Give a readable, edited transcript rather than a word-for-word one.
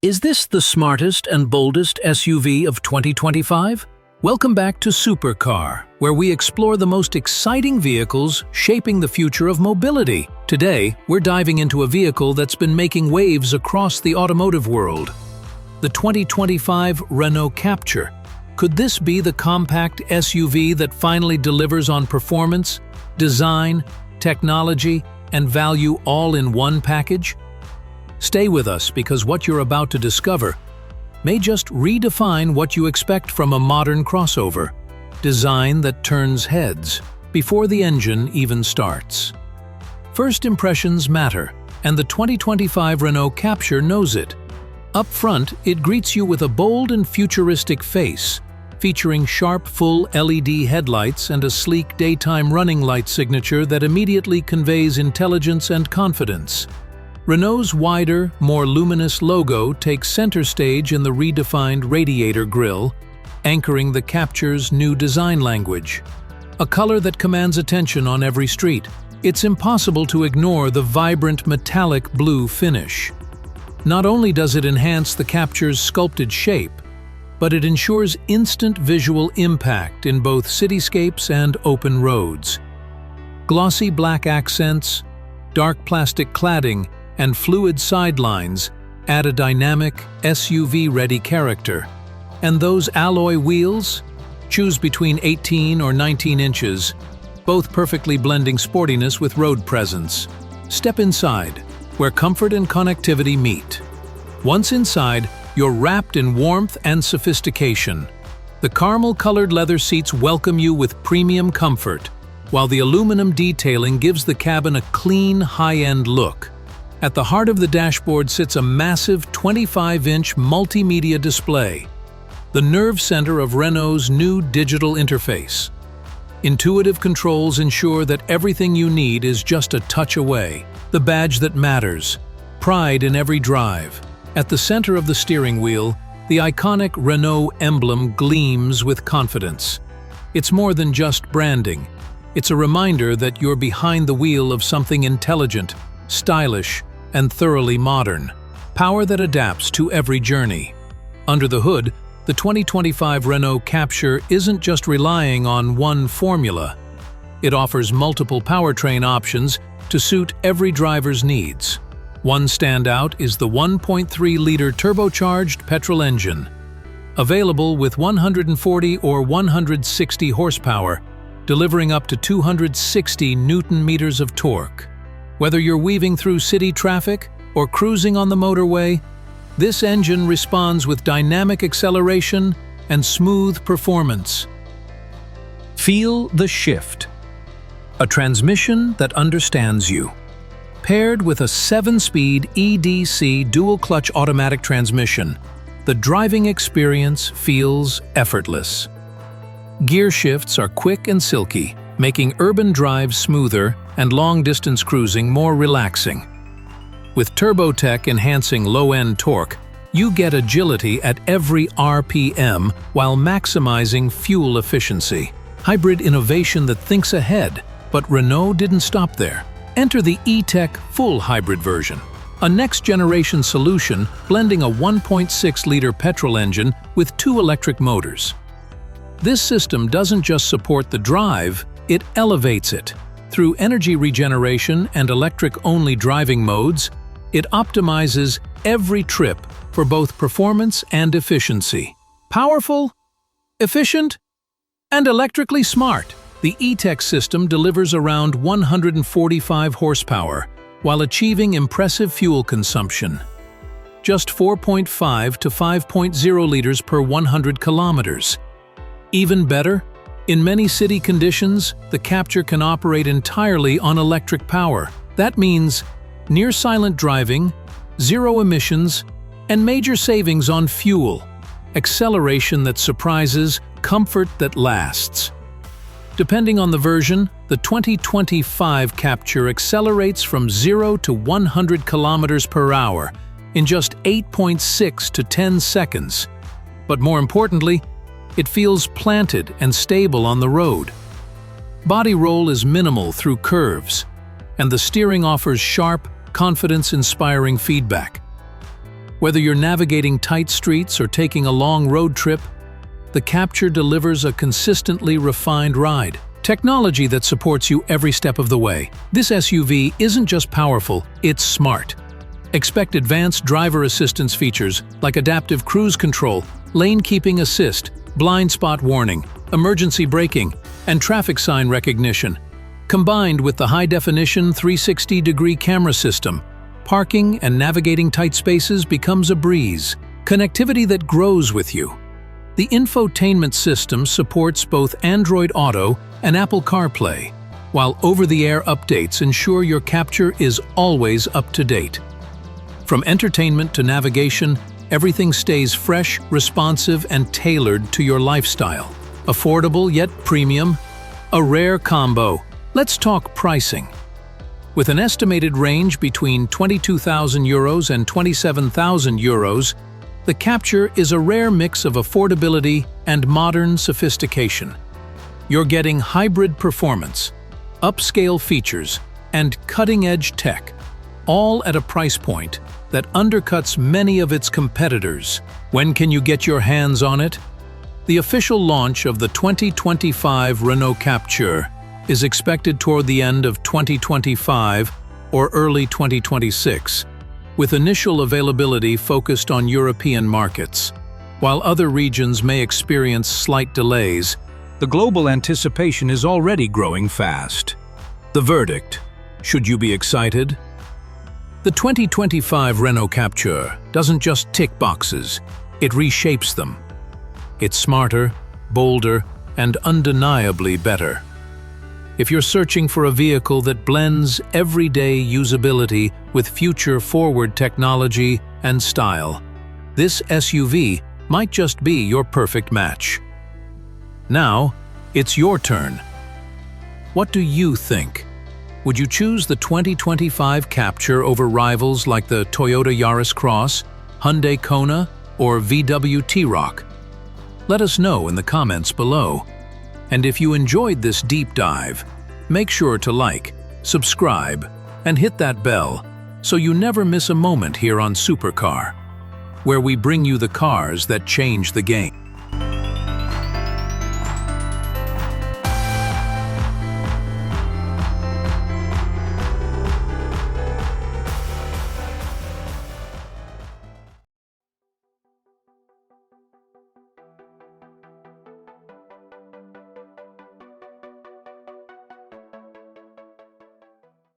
Is this the smartest and boldest SUV of 2025? Welcome back to Supercar, where we explore the most exciting vehicles shaping the future of mobility. Today, we're diving into a vehicle that's been making waves across the automotive world. The 2025 Renault Captur. Could this be the compact SUV that finally delivers on performance, design, technology, and value all in one package? Stay with us because what you're about to discover may just redefine what you expect from a modern crossover. Design that turns heads before the engine even starts. First impressions matter, and the 2025 Renault Captur knows it. Up front, it greets you with a bold and futuristic face, featuring sharp full LED headlights and a sleek daytime running light signature that immediately conveys intelligence and confidence. Renault's wider, more luminous logo takes center stage in the redefined radiator grille, anchoring the Captur's new design language. A color that commands attention on every street. It's impossible to ignore the vibrant metallic blue finish. Not only does it enhance the Captur's sculpted shape, but it ensures instant visual impact in both cityscapes and open roads. Glossy black accents, dark plastic cladding, and fluid sidelines add a dynamic, SUV-ready character. And those alloy wheels? Choose between 18 or 19 inches, both perfectly blending sportiness with road presence. Step inside, where comfort and connectivity meet. Once inside, you're wrapped in warmth and sophistication. The caramel-colored leather seats welcome you with premium comfort, while the aluminum detailing gives the cabin a clean, high-end look. At the heart of the dashboard sits a massive 25-inch multimedia display, the nerve center of Renault's new digital interface. Intuitive controls ensure that everything you need is just a touch away. The badge that matters, pride in every drive. At the center of the steering wheel, the iconic Renault emblem gleams with confidence. It's more than just branding. It's a reminder that you're behind the wheel of something intelligent, stylish, and thoroughly modern. Power that adapts to every journey. Under the hood, the 2025 Renault Captur isn't just relying on one formula. It offers multiple powertrain options to suit every driver's needs. One standout is the 1.3-liter turbocharged petrol engine. Available with 140 or 160 horsepower, delivering up to 260 Newton-meters of torque. Whether you're weaving through city traffic or cruising on the motorway, this engine responds with dynamic acceleration and smooth performance. Feel the shift. A transmission that understands you. Paired with a 7-speed EDC dual-clutch automatic transmission, the driving experience feels effortless. Gear shifts are quick and silky, making urban drives smoother and long-distance cruising more relaxing. With TurboTech enhancing low-end torque, you get agility at every RPM while maximizing fuel efficiency. Hybrid innovation that thinks ahead, but Renault didn't stop there. Enter the E-Tech full hybrid version, a next-generation solution blending a 1.6-liter petrol engine with 2 electric motors. This system doesn't just support the drive, it elevates it. Through energy regeneration and electric-only driving modes, it optimizes every trip for both performance and efficiency. Powerful, efficient, and electrically smart. The E-Tech system delivers around 145 horsepower while achieving impressive fuel consumption. Just 4.5 to 5.0 liters per 100 kilometers. Even better, in many city conditions, the Captur can operate entirely on electric power. That means near-silent driving, zero emissions, and major savings on fuel. Acceleration that surprises, comfort that lasts. Depending on the version, the 2025 Captur accelerates from 0 to 100 kilometers per hour in just 8.6 to 10 seconds. But more importantly, it feels planted and stable on the road. Body roll is minimal through curves, and the steering offers sharp, confidence-inspiring feedback. Whether you're navigating tight streets or taking a long road trip, the Captur delivers a consistently refined ride. Technology that supports you every step of the way. This SUV isn't just powerful, it's smart. Expect advanced driver assistance features like adaptive cruise control, lane keeping assist, blind spot warning, emergency braking, and traffic sign recognition. Combined with the high-definition 360-degree camera system, parking and navigating tight spaces becomes a breeze. Connectivity that grows with you. The infotainment system supports both Android Auto and Apple CarPlay, while over-the-air updates ensure your Captur is always up to date. From entertainment to navigation, everything stays fresh, responsive, and tailored to your lifestyle. Affordable yet premium? A rare combo. Let's talk pricing. With an estimated range between €22,000 and €27,000, the Captur is a rare mix of affordability and modern sophistication. You're getting hybrid performance, upscale features, and cutting-edge tech, all at a price point that undercuts many of its competitors. When can you get your hands on it? The official launch of the 2025 Renault Captur is expected toward the end of 2025 or early 2026, with initial availability focused on European markets. While other regions may experience slight delays, the global anticipation is already growing fast. The verdict: should you be excited? The 2025 Renault Captur doesn't just tick boxes, it reshapes them. It's smarter, bolder, and undeniably better. If you're searching for a vehicle that blends everyday usability with future-forward technology and style, this SUV might just be your perfect match. Now, it's your turn. What do you think? Would you choose the 2025 Captur over rivals like the Toyota Yaris Cross, Hyundai Kona, or VW T-Roc? Let us know in the comments below. And if you enjoyed this deep dive, make sure to like, subscribe, and hit that bell so you never miss a moment here on Supercar, where we bring you the cars that change the game.